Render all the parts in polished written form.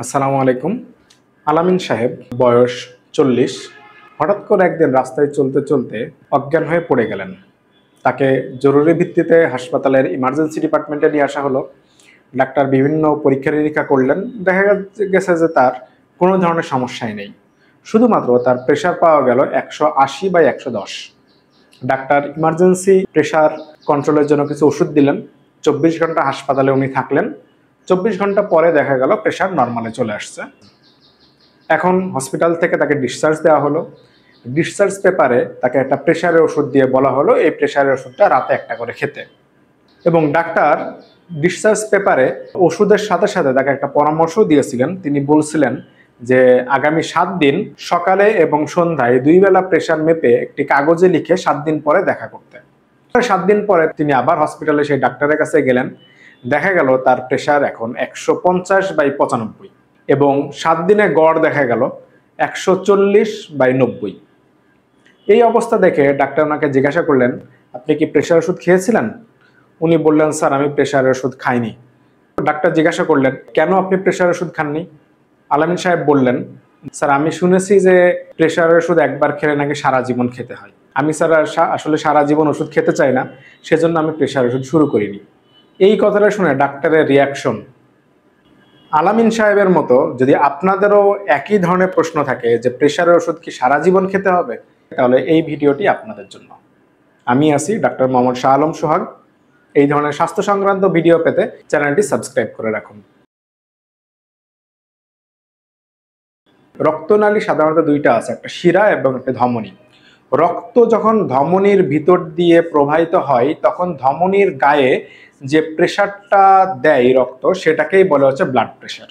আসসালামু আলাইকুম। আলামিন সাহেব বয়স 40। হঠাৎ করে একদিন রাস্তায় চলতে চলতে অজ্ঞান হয়ে পড়ে গেলেন। তাকে জরুরি ভিত্তিতে হাসপাতালের ইমার্জেন্সি ডিপার্টমেন্টে নিয়ে আসা হলো। ডাক্তার বিভিন্ন পরীক্ষা নিরীক্ষা করলেন। দেখা গেছে যে তার কোনো ধরনের সমস্যাই নেই, শুধুমাত্র তার প্রেশার পাওয়া গেল 180/110। ডাক্তার ইমার্জেন্সি প্রেশার কন্ট্রোলের জন্য কিছু ওষুধ দিলেন। 24 ঘন্টা হাসপাতালে উনি থাকলেন। 24 ঘন্টা পরে দেখা গেল প্রেশার নর্মালে চলে আসছে। এখন হসপিটাল থেকে তাকে ডিসচার্জ দেওয়া হলো। ডিসচার্জ পেপারে তাকে একটা প্রেশারের ওষুধ দিয়ে বলা হলো এই প্রেশারের ওষুধটা রাতে একটা করে খেতে। এবং ডাক্তার ডিসচার্জ পেপারে ওষুধের সাথে সাথে তাকে একটা পরামর্শ দিয়েছিলেন। তিনি বলছিলেন যে আগামী 7 দিন সকালে এবং সন্ধ্যায় 2 বেলা প্রেশার মেপে একটি কাগজে লিখে 7 দিন পরে দেখা করতে। 7 দিন পরে তিনি আবার হসপিটালে সেই ডাক্তারের কাছে গেলেন। দেখা গেল তার প্রেশার এখন 150/95 এবং 7 দিনে গড় দেখা গেল 140/90। এই অবস্থা দেখে ডাক্তার ওনাকে জিজ্ঞাসা করলেন, আপনি কি প্রেশার ওষুধ খেয়েছিলেন? উনি বললেন, স্যার আমি প্রেশারের ওষুধ খাইনি। ডাক্তার জিজ্ঞাসা করলেন, কেন আপনি প্রেশার ওষুধ খাননি? আলামিন সাহেব বললেন, স্যার আমি শুনেছি যে প্রেশারের ওষুধ একবার খেলে নাকি সারা জীবন খেতে হয়। আমি স্যার আসলে সারা জীবন ওষুধ খেতে চাই না, সেজন্য আমি প্রেশার ওষুধ শুরু করিনি। এই কথাটা শুনে ডাক্তারের রিয়াকশন। আলামিন সাহেবের মতো যদি আপনাদেরও একই ধরনের প্রশ্ন থাকে যে প্রেশারের ওষুধ কি সারা জীবন খেতে হবে, তাহলে এই ভিডিওটি আপনাদের জন্য। আমি আছি ডাক্তার মোহাম্মদ শাহ আলম সোহাগ। এই ধরনের স্বাস্থ্য সংক্রান্ত ভিডিও পেতে চ্যানেলটি সাবস্ক্রাইব করে রাখুন। রক্তনালী সাধারণত দুইটা আছে, একটা শিরা এবং একটা ধমনী। রক্ত যখন ধমনীর ভিতর দিয়ে প্রবাহিত হয় তখন ধমনীর গায়ে যে প্রেশারটা দেয় রক্ত, সেটাকেই বলা হচ্ছে ব্লাড প্রেশার।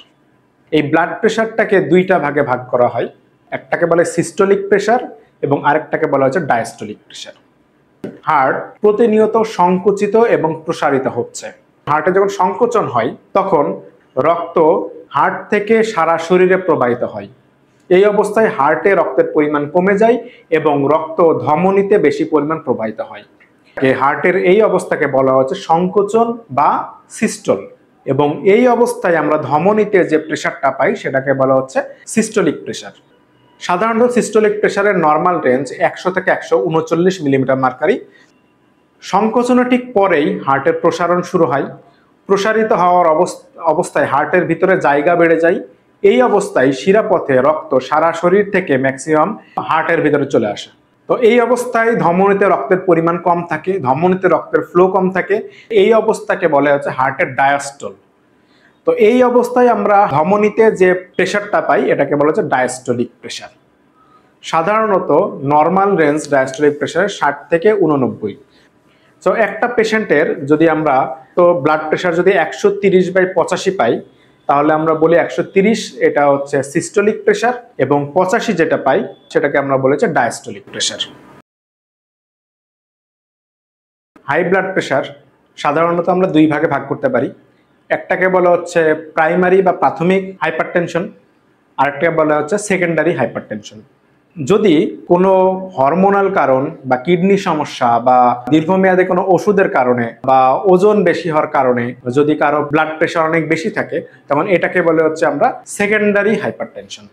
এই ব্লাড প্রেশারটাকে দুইটা ভাগে ভাগ করা হয়। একটাকে বলে সিস্টোলিক প্রেশার এবং আরেকটাকে বলা হচ্ছে ডায়াস্টোলিক প্রেশার। হার্ট প্রতিনিয়ত সংকুচিত এবং প্রসারিত হচ্ছে। হার্টে যখন সংকোচন হয় তখন রক্ত হার্ট থেকে সারা শরীরে প্রবাহিত হয়। এই অবস্থায় হার্টে রক্তের পরিমাণ কমে যায় এবং রক্ত ধমনীতে বেশি পরিমাণ প্রবাহিত হয়। হার্টের এই অবস্থাকে বলা হচ্ছে সংকোচন বা সিস্টোল। এবং এই অবস্থায় আমরা ধমনীতে যে প্রেশারটা পাই সেটাকে বলা হচ্ছে সিস্টোলিক প্রেশার। সাধারণত সিস্টোলিক প্রেশারের নর্মাল রেঞ্জ 100 থেকে 139 মিলিমিটার মার্কারি। সংকোচনের ঠিক পরেই হার্টের প্রসারণ শুরু হয়। প্রসারিত হওয়ার অবস্থায় হার্টের ভিতরে জায়গা বেড়ে যায়। এই অবস্থায় শিরাপথে রক্ত সারা শরীর থেকে ম্যাক্সিমাম হার্টের ভিতরে চলে আসে। তো এই অবস্থায় ধমনীতে রক্তের পরিমাণ কম থাকে, ধমনীতে রক্তের ফ্লো কম থাকে। এই অবস্থাকে বলা হচ্ছে হার্টের ডায়াস্টল। তো এই অবস্থায় আমরা ধমনীতে যে প্রেশারটা পাই এটাকে বলা হচ্ছে ডায়াস্টোলিক প্রেশার। সাধারণত নর্মাল রেঞ্জ ডায়াস্টোলিক প্রেশারের 60 থেকে 89। তো একটা পেশেন্টের যদি আমরা ব্লাড প্রেশার যদি 130/85 পাই, তাহলে আমরা বলি 130 এটা হচ্ছে সিস্টোলিক প্রেশার এবং 85 যেটা পাই সেটাকে আমরা বলি হচ্ছে diastolic pressure. High blood pressure সাধারণত আমরা দুই ভাগে ভাগ করতে পারি। একটাকে বলা হচ্ছে প্রাইমারি বা প্রাথমিক হাইপারটেনশন, আরেকটাকে বলা হচ্ছে সেকেন্ডারি হাইপারটেনশন। যদি কোনো হরমোনাল কারণ বা কিডনি সমস্যা বা দীর্ঘমেয়াদে কোনো ওষুধের কারণে বা ওজন বেশি হওয়ার কারণে যদি কারো ব্লাড প্রেশার অনেক বেশি থাকে, তখন এটাকে বলে হচ্ছে আমরা সেকেন্ডারি হাইপারটেনশন।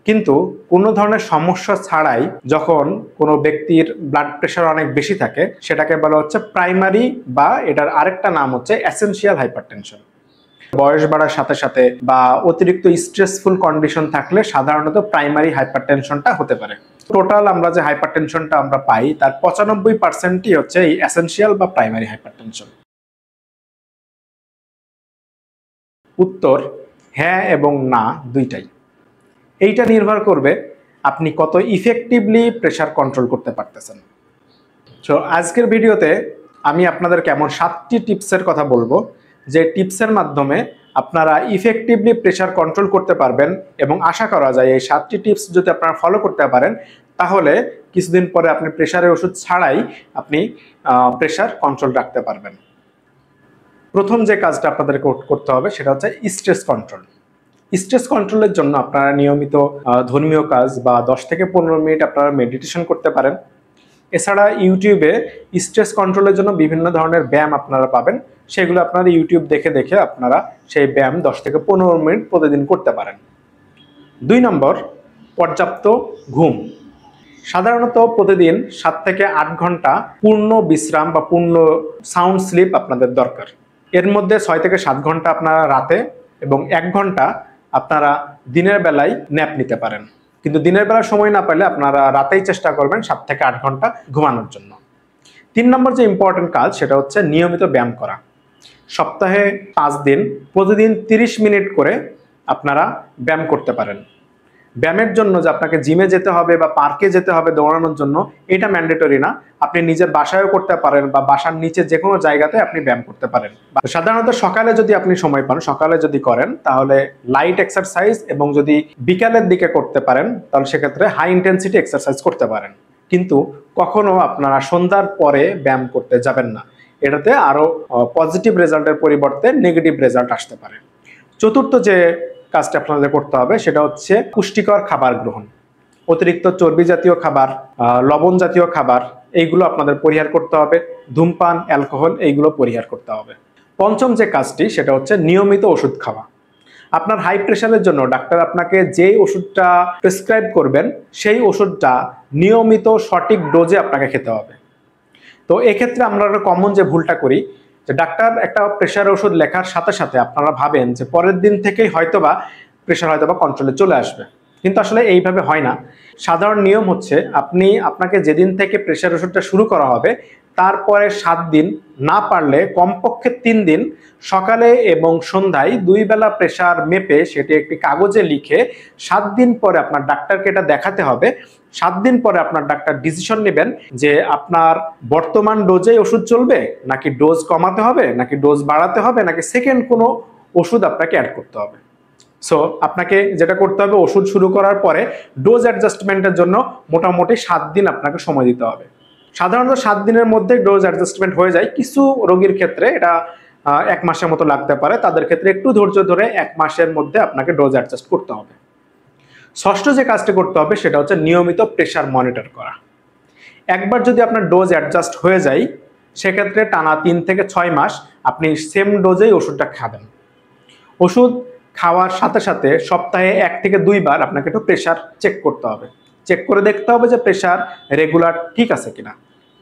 কিন্তু কোনো ধরনের সমস্যা ছাড়াই যখন কোনো ব্যক্তির ব্লাড প্রেশার অনেক বেশি থাকে সেটাকে বলা হচ্ছে প্রাইমারি, বা এটার আরেকটা নাম হচ্ছে এসেনশিয়াল হাইপারটেনশন। বয়স বাড়ার সাথে সাথে বা অতিরিক্ত স্ট্রেসফুল কন্ডিশন থাকলে সাধারণত প্রাইমারি হাইপারটেনশনটা হতে পারে। টোটাল আমরা যে হাইপারটেনশনটা আমরা পাই তার 95%ই হচ্ছে এই এসেনশিয়াল বা প্রাইমারি হাইপারটেনশন। উত্তর হ্যাঁ এবং না দুইটাই। এইটা নির্ভর করবে আপনি কত ইফেক্টিভলি প্রেশার কন্ট্রোল করতে পারতেছেন। তো আজকের ভিডিওতে আমি আপনাদেরকে এমন 7টি টিপসের কথা বলবো যে টিপসের মাধ্যমে আপনারা ইফেক্টিভলি প্রেশার কন্ট্রোল করতে পারবেন এবং আশা করা যায় এই 7টি টিপস যদি আপনারা ফলো করতে পারেন তাহলে কিছুদিন পরে আপনি প্রেশারের ওষুধ ছাড়াই আপনি প্রেশার কন্ট্রোল রাখতে পারবেন। প্রথম যে কাজটা আপনাদেরকে করতে হবে সেটা হচ্ছে স্ট্রেস কন্ট্রোল। স্ট্রেস কন্ট্রোলের জন্য আপনারা নিয়মিত ধর্মীয় কাজ বা 10 থেকে 15 মিনিট আপনারা মেডিটেশন করতে পারেন। এছাড়া ইউটিউবে স্ট্রেস কন্ট্রোলের জন্য বিভিন্ন ধরনের ব্যায়াম আপনারা পাবেন, সেগুলো আপনারা ইউটিউব দেখে দেখে আপনারা সেই ব্যায়াম 10 থেকে 15 মিনিট প্রতিদিন করতে পারেন। 2 নম্বর, পর্যাপ্ত ঘুম। সাধারণত প্রতিদিন 7 থেকে 8 ঘন্টা পূর্ণ বিশ্রাম বা পূর্ণ সাউন্ড স্লিপ আপনাদের দরকার। এর মধ্যে 6 থেকে 7 ঘন্টা আপনারা রাতে এবং 1 ঘন্টা আপনারা দিনের বেলায় ন্যাপ নিতে পারেন। কিন্তু দিনের বেলা সময় না পেলে আপনারা রাতেই চেষ্টা করবেন 7 থেকে 8 ঘন্টা ঘুমানোর জন্য। 3 নম্বর যে ইম্পর্টেন্ট কাজ সেটা হচ্ছে নিয়মিত ব্যায়াম করা। সপ্তাহে 5 দিন প্রতিদিন 30 মিনিট করে আপনারা ব্যায়াম করতে পারেন। ব্যায়ামের জন্য যে আপনাকে জিমে যেতে হবে বা পার্কে যেতে হবে দৌড়ানোর জন্য, এটা ম্যান্ডেটরি না। আপনি নিজের বাসায়ও করতে পারেন বা বাসার নিচে যে কোনো জায়গাতে আপনি ব্যায়াম করতে পারেন। সাধারণত সকালে যদি আপনি সময় পান, সকালে যদি করেন তাহলে লাইট এক্সারসাইজ, এবং যদি বিকালের দিকে করতে পারেন তাহলে সেক্ষেত্রে হাই ইন্টেন্সিটি এক্সারসাইজ করতে পারেন। কিন্তু কখনো আপনারা সন্ধ্যার পরে ব্যায়াম করতে যাবেন না, এটাতে আরো পজিটিভ রেজাল্টের পরিবর্তে নেগেটিভ রেজাল্ট আসতে পারে। চতুর্থ যে কাজটা আপনাদের করতে হবে সেটা হচ্ছে পুষ্টিকর খাবার গ্রহণ। অতিরিক্ত চর্বি জাতীয় খাবার, লবণ জাতীয় খাবার, এইগুলো আপনাদের পরিহার করতে হবে। ধূমপান, অ্যালকোহল এইগুলো পরিহার করতে হবে। পঞ্চম যে কাজটি সেটা হচ্ছে নিয়মিত ওষুধ খাওয়া। আপনার হাই প্রেশারের জন্য ডাক্তার আপনাকে যেই ওষুধটা প্রেসক্রাইব করবেন সেই ওষুধটা নিয়মিত সঠিক ডোজে আপনাকে খেতে হবে। তো এক্ষেত্রে আমরা কমন যে ভুলটা করি, যে ডাক্তার একটা প্রেশার ওষুধ লেখার সাথে সাথে আপনারা ভাবেন যে পরের দিন থেকেই হয়তোবা প্রেশার হয়তোবা কন্ট্রোলে চলে আসবে, কিন্তু আসলে এইভাবে হয় না। সাধারণ নিয়ম হচ্ছে আপনাকে যেদিন থেকে প্রেশার ওষুধটা শুরু করা হবে তারপরে 7 দিন, না পারলে কমপক্ষে 3 দিন সকালে এবং সন্ধ্যায় 2 বেলা প্রেশার মেপে সেটি একটি কাগজে লিখে 7 দিন পরে আপনার ডাক্তারকে এটা দেখাতে হবে। 7 দিন পরে আপনার ডাক্তার ডিসিশন নেবেন যে আপনার বর্তমান ডোজে ওষুধ চলবে, নাকি ডোজ কমাতে হবে, নাকি ডোজ বাড়াতে হবে, নাকি সেকেন্ড কোনো ওষুধ আপনাকে অ্যাড করতে হবে। সো আপনাকে যেটা করতে হবে, ওষুধ শুরু করার পরে ডোজ অ্যাডজাস্টমেন্টের জন্য মোটামুটি 7 দিন আপনাকে সময় দিতে হবে। সাধারণত 7 দিনের মধ্যে ডোজ অ্যাডজাস্টমেন্ট হয়ে যায়। কিছু রোগীর ক্ষেত্রে এটা 1 মাসের মতো লাগতে পারে, তাদের ক্ষেত্রে একটু ধৈর্য ধরে 1 মাসের মধ্যে আপনাকে ডোজ অ্যাডজাস্ট করতে হবে। ষষ্ঠ যে কাজটি করতে হবে সেটা হচ্ছে নিয়মিত প্রেশার মনিটর করা। একবার যদি আপনার ডোজ অ্যাডজাস্ট হয়ে যায় সেক্ষেত্রে টানা 3 থেকে 6 মাস আপনি সেম ডোজেই ওষুধটা খাবেন। ওষুধ খাওয়ার সাথে সাথে সপ্তাহে 1 থেকে 2 বার আপনাকে একটু প্রেশার চেক করতে হবে। চেক করে দেখতে হবে যে প্রেশার রেগুলার ঠিক আছে কিনা।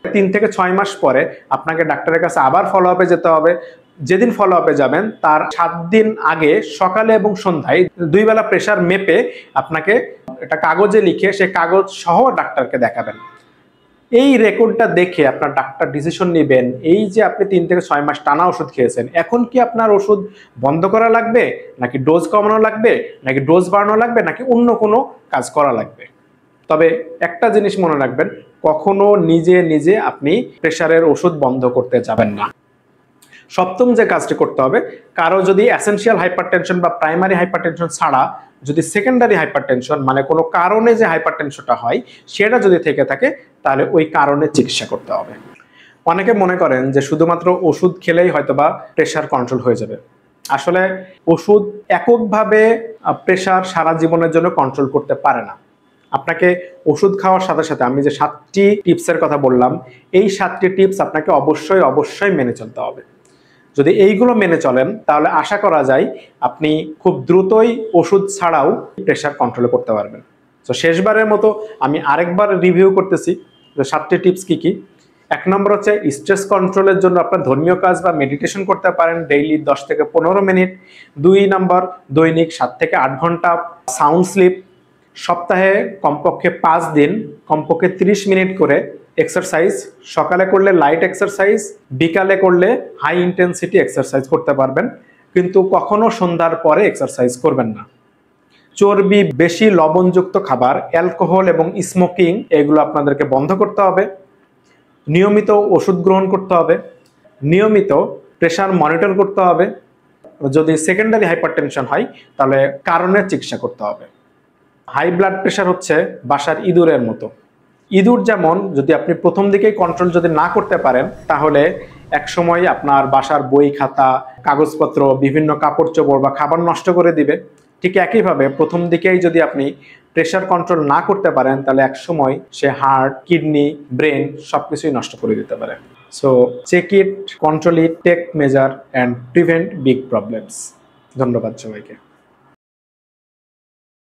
3 থেকে 6 মাস পরে আপনাকে ডাক্তারের কাছে আবার ফলো আপে যেতে হবে। যেদিন ফলো আপে যাবেন তার 7 দিন আগে সকালে এবং সন্ধ্যায় 2 বেলা প্রেশার মেপে আপনাকে এটা কাগজে লিখে সেই কাগজ সহ ডাক্তারকে দেখাবেন। এই রেকর্ডটা দেখে আপনার ডাক্তার ডিসিশন নেবেন, এই যে আপনি 3 থেকে 6 মাস টানা ওষুধ খেয়েছেন, এখন কি আপনার ওষুধ বন্ধ করা লাগবে, নাকি ডোজ কমানো লাগবে, নাকি ডোজ বাড়ানো লাগবে, নাকি অন্য কোনো কাজ করা লাগবে। তবে একটা জিনিস মনে রাখবেন, কখনো নিজে নিজে আপনি প্রেশারের ওষুধ বন্ধ করতে যাবেন না। সপ্তম যে কাজটি করতে হবে, কারো যদি এসেনশিয়াল হাইপারটেনশন বা প্রাইমারি হাইপারটেনশন ছাড়া যদি সেকেন্ডারি হাইপারটেনশন, মানে কোনো কারণে যে হাইপারটেনশনটা হয় সেটা যদি থেকে থাকে তাহলে ওই কারণে চিকিৎসা করতে হবে। অনেকে মনে করেন যে শুধুমাত্র ওষুধ খেলেই হয়তোবা প্রেশার কন্ট্রোল হয়ে যাবে। আসলে ওষুধ এককভাবে প্রেশার সারা জীবনের জন্য কন্ট্রোল করতে পারে না। আপনাকে ওষুধ খাওয়ার সাথে সাথে আমি যে 7টি টিপসের কথা বললাম, এই 7টি টিপস আপনাকে অবশ্যই অবশ্যই মেনে চলতে হবে। যদি এইগুলো মেনে চলেন তাহলে আশা করা যায় আপনি খুব দ্রুতই ওষুধ ছাড়াও প্রেশার কন্ট্রোল করতে পারবেন। তো শেষবারের মতো আমি আরেকবার রিভিউ করতেছি যে 7টি টিপস কি কি। 1 নম্বর হচ্ছে স্ট্রেস কন্ট্রোলের জন্য আপনার ধর্মীয় কাজ বা মেডিটেশন করতে পারেন ডেইলি 10 থেকে 15 মিনিট। 2 নম্বর, দৈনিক 7 থেকে 8 ঘন্টা সাউন্ড স্লিপ। সপ্তাহে কমপক্ষে 5 দিন কমপক্ষে 30 মিনিট করে এক্সারসাইজ। সকালে করলে লাইট এক্সারসাইজ, বিকালে করলে হাই ইন্টেন্সিটি এক্সারসাইজ করতে পারবেন, কিন্তু কখনো সন্ধ্যার পরে এক্সারসাইজ করবেন না। চর্বি বেশি, লবণযুক্ত খাবার, অ্যালকোহল এবং স্মোকিং এগুলো আপনাদেরকে বন্ধ করতে হবে। নিয়মিত ওষুধ গ্রহণ করতে হবে। নিয়মিত প্রেশার মনিটর করতে হবে। যদি সেকেন্ডারি হাইপারটেনশন হয় তাহলে কারণের চিকিৎসা করতে হবে। হাই ব্লাড প্রেশার হচ্ছে বাসার ইঁদুরের মতো। ইঁদুর যেমন যদি আপনি প্রথম দিকেই কন্ট্রোল যদি না করতে পারেন তাহলে একসময় আপনার বাসার বই খাতা, কাগজপত্র, বিভিন্ন কাপড় চোপড় বা খাবার নষ্ট করে দিবে। ঠিক একইভাবে প্রথম দিকেই যদি আপনি প্রেশার কন্ট্রোল না করতে পারেন তাহলে একসময় সে হার্ট, কিডনি, ব্রেন সবকিছুই নষ্ট করে দিতে পারে। So check it, control it, take measure and prevent big problems. ধন্যবাদ সবাইকে।